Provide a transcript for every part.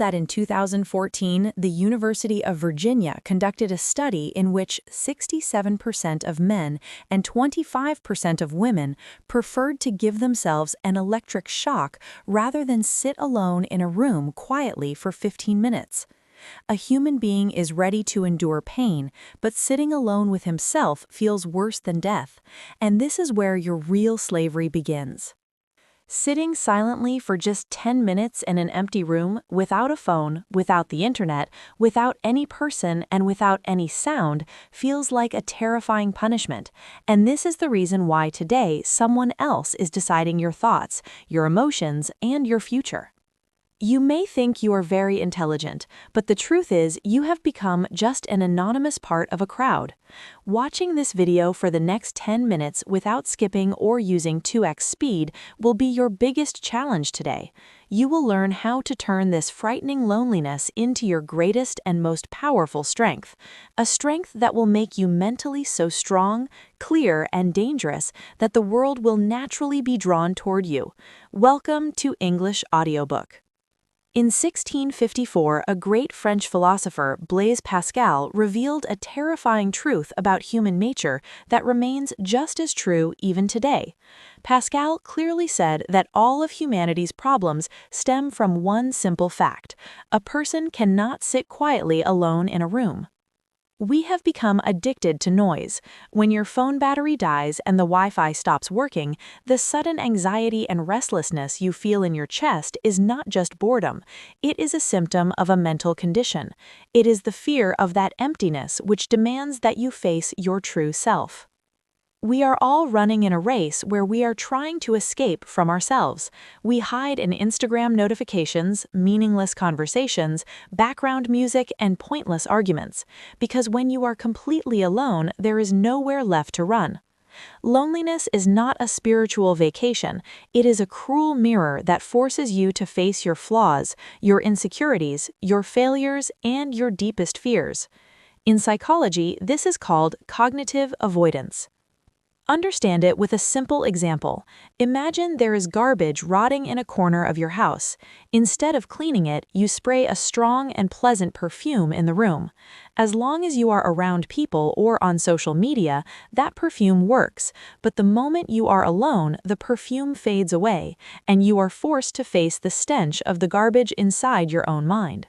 that in 2014, the University of Virginia conducted a study in which 67% of men and 25% of women preferred to give themselves an electric shock rather than sit alone in a room quietly for 15 minutes. A human being is ready to endure pain, but sitting alone with himself feels worse than death, and this is where your real slavery begins. Sitting silently for just 10 minutes in an empty room, without a phone, without the internet, without any person, and without any sound, feels like a terrifying punishment. And this is the reason why today someone else is deciding your thoughts, your emotions, and your future. You may think you are very intelligent, but the truth is you have become just an anonymous part of a crowd. Watching this video for the next 10 minutes without skipping or using 2x speed will be your biggest challenge today. You will learn how to turn this frightening loneliness into your greatest and most powerful strength, a strength that will make you mentally so strong, clear, and dangerous that the world will naturally be drawn toward you. Welcome to English Audiobook. In 1654, a great French philosopher, Blaise Pascal, revealed a terrifying truth about human nature that remains just as true even today. Pascal clearly said that all of humanity's problems stem from one simple fact: a person cannot sit quietly alone in a room. We have become addicted to noise. When your phone battery dies and the Wi-Fi stops working, the sudden anxiety and restlessness you feel in your chest is not just boredom. It is a symptom of a mental condition. It is the fear of that emptiness which demands that you face your true self. We are all running in a race where we are trying to escape from ourselves. We hide in Instagram notifications, meaningless conversations, background music, and pointless arguments, because when you are completely alone, there is nowhere left to run. Loneliness is not a spiritual vacation. It is a cruel mirror that forces you to face your flaws, your insecurities, your failures, and your deepest fears. In psychology, this is called cognitive avoidance. Understand it with a simple example. Imagine there is garbage rotting in a corner of your house. Instead of cleaning it, you spray a strong and pleasant perfume in the room. As long as you are around people or on social media, that perfume works, but the moment you are alone, the perfume fades away, and you are forced to face the stench of the garbage inside your own mind.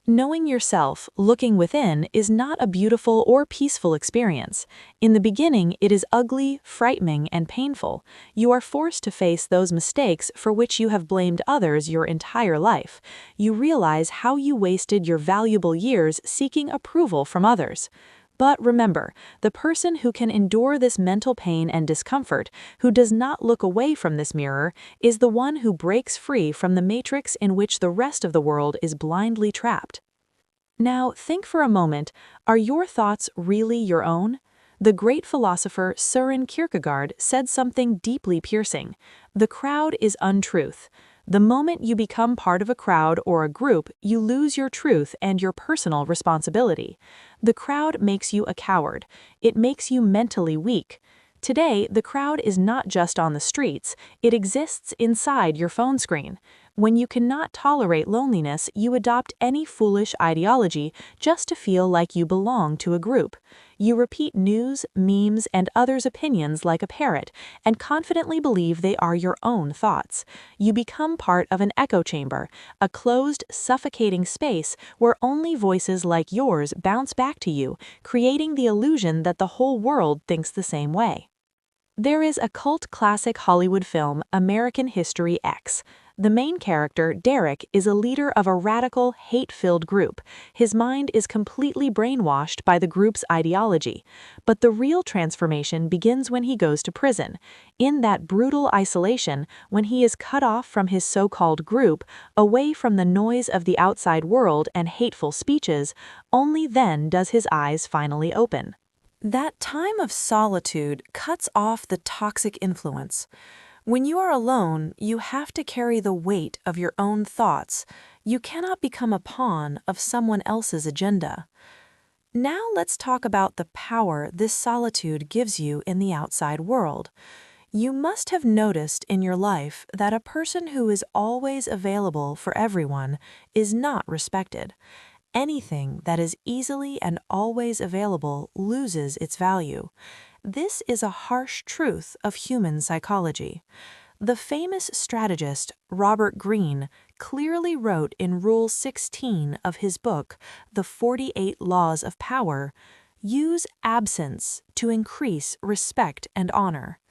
Knowing yourself, looking within, is not a beautiful or peaceful experience. In the beginning, it is ugly, frightening, and painful. You are forced to face those mistakes for which you have blamed others your entire life. You realize how you wasted your valuable years seeking approval from others. But remember, the person who can endure this mental pain and discomfort, who does not look away from this mirror, is the one who breaks free from the matrix in which the rest of the world is blindly trapped. Now, think for a moment, are your thoughts really your own? The great philosopher Søren Kierkegaard said something deeply piercing: "The crowd is untruth." The moment you become part of a crowd or a group, you lose your truth and your personal responsibility. The crowd makes you a coward. It makes you mentally weak. Today, the crowd is not just on the streets, it exists inside your phone screen. When you cannot tolerate loneliness, you adopt any foolish ideology just to feel like you belong to a group. You repeat news, memes, and others' opinions like a parrot, and confidently believe they are your own thoughts. You become part of an echo chamber, a closed, suffocating space where only voices like yours bounce back to you, creating the illusion that the whole world thinks the same way. There is a cult classic Hollywood film, American History X. The main character, Derek, is a leader of a radical, hate-filled group. His mind is completely brainwashed by the group's ideology. But the real transformation begins when he goes to prison. In that brutal isolation, when he is cut off from his so-called group, away from the noise of the outside world and hateful speeches, only then does his eyes finally open. That time of solitude cuts off the toxic influence. When you are alone, you have to carry the weight of your own thoughts. You cannot become a pawn of someone else's agenda. Now let's talk about the power this solitude gives you in the outside world. You must have noticed in your life that a person who is always available for everyone is not respected. Anything that is easily and always available loses its value. This is a harsh truth of human psychology. The famous strategist Robert Greene clearly wrote in Rule 16 of his book, The 48 Laws of Power, "Use absence to increase respect and honor."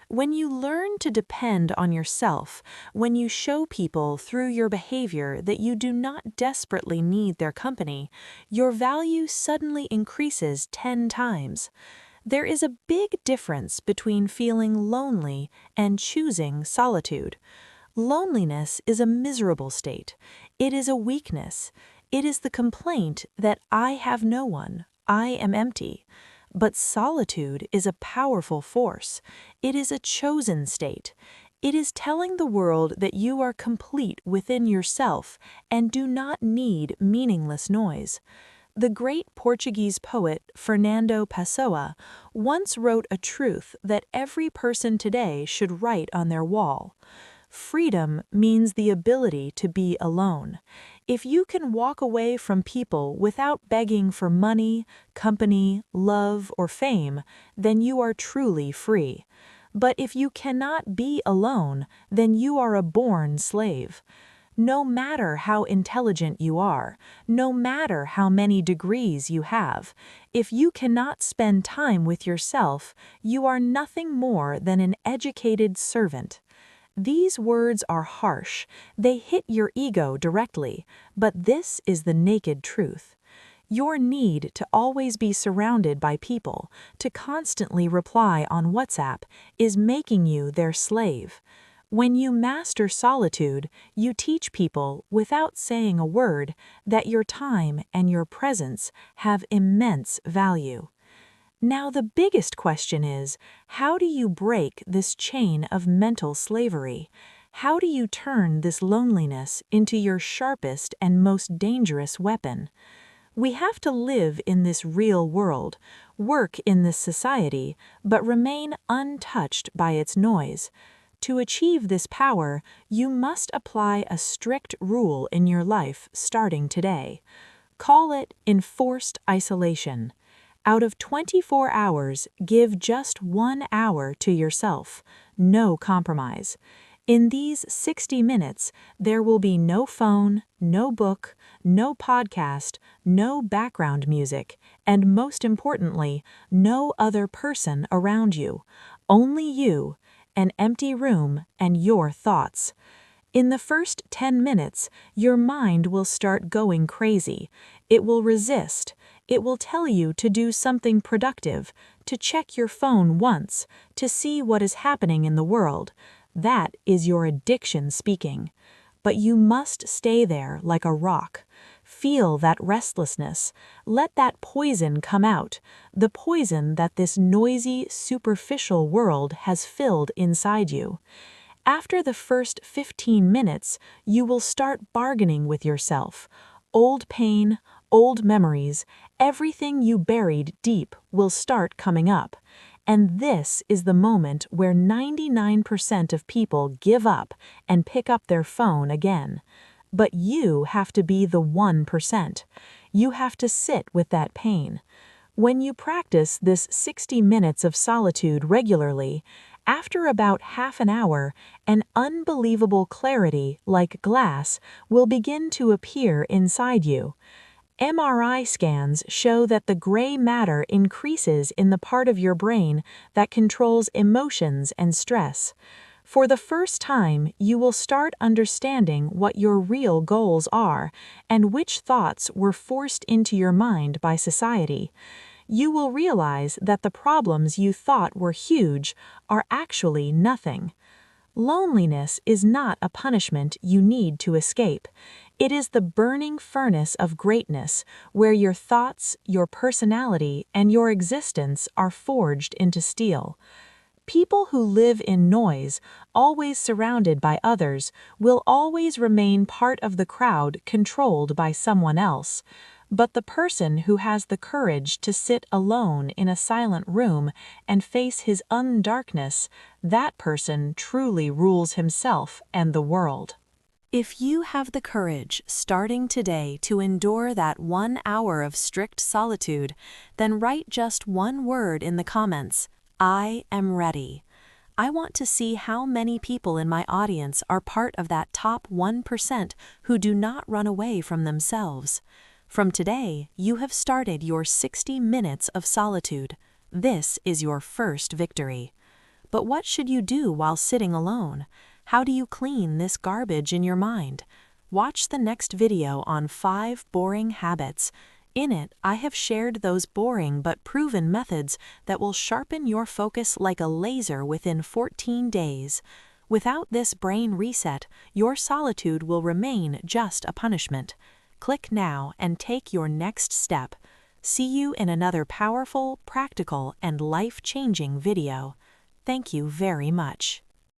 When you learn to depend on yourself, when you show people through your behavior that you do not desperately need their company, your value suddenly increases 10 times. There is a big difference between feeling lonely and choosing solitude. Loneliness is a miserable state. It is a weakness. It is the complaint that I have no one, I am empty. But solitude is a powerful force. It is a chosen state. It is telling the world that you are complete within yourself and do not need meaningless noise. The great Portuguese poet Fernando Pessoa once wrote a truth that every person today should write on their wall. Freedom means the ability to be alone. If you can walk away from people without begging for money, company, love, or fame, then you are truly free. But if you cannot be alone, then you are a born slave. No matter how intelligent you are, no matter how many degrees you have, if you cannot spend time with yourself, you are nothing more than an educated servant. These words are harsh, they hit your ego directly, but this is the naked truth. Your need to always be surrounded by people, to constantly reply on WhatsApp, is making you their slave. When you master solitude, you teach people, without saying a word, that your time and your presence have immense value. Now, the biggest question is, how do you break this chain of mental slavery? How do you turn this loneliness into your sharpest and most dangerous weapon? We have to live in this real world, work in this society, but remain untouched by its noise. To achieve this power, you must apply a strict rule in your life starting today. Call it enforced isolation. Out of 24 hours, give just 1 hour to yourself. No compromise. In these 60 minutes, there will be no phone, no book, no podcast, no background music, and most importantly, no other person around you. Only you, an empty room, and your thoughts. In the first 10 minutes, your mind will start going crazy. It will resist. It will tell you to do something productive, to check your phone once, to see what is happening in the world. That is your addiction speaking. But you must stay there like a rock. Feel that restlessness. Let that poison come out, the poison that this noisy, superficial world has filled inside you. After the first 15 minutes, you will start bargaining with yourself. Old pain, old memories, everything you buried deep will start coming up. And this is the moment where 99% of people give up and pick up their phone again. But you have to be the 1%. You have to sit with that pain. When you practice this 60 minutes of solitude regularly, after about half an hour, an unbelievable clarity, like glass, will begin to appear inside you. MRI scans show that the gray matter increases in the part of your brain that controls emotions and stress. For the first time, you will start understanding what your real goals are and which thoughts were forced into your mind by society. You will realize that the problems you thought were huge are actually nothing. Loneliness is not a punishment you need to escape. It is the burning furnace of greatness where your thoughts, your personality, and your existence are forged into steel. People who live in noise, always surrounded by others, will always remain part of the crowd controlled by someone else. But the person who has the courage to sit alone in a silent room and face his own darkness, that person truly rules himself and the world. If you have the courage, starting today, to endure that 1 hour of strict solitude, then write just one word in the comments: I am ready. I want to see how many people in my audience are part of that top 1% who do not run away from themselves. From today, you have started your 60 minutes of solitude. This is your first victory. But what should you do while sitting alone? How do you clean this garbage in your mind? Watch the next video on 5 boring habits. In it, I have shared those boring but proven methods that will sharpen your focus like a laser within 14 days. Without this brain reset, your solitude will remain just a punishment. Click now and take your next step. See you in another powerful, practical, and life-changing video. Thank you very much.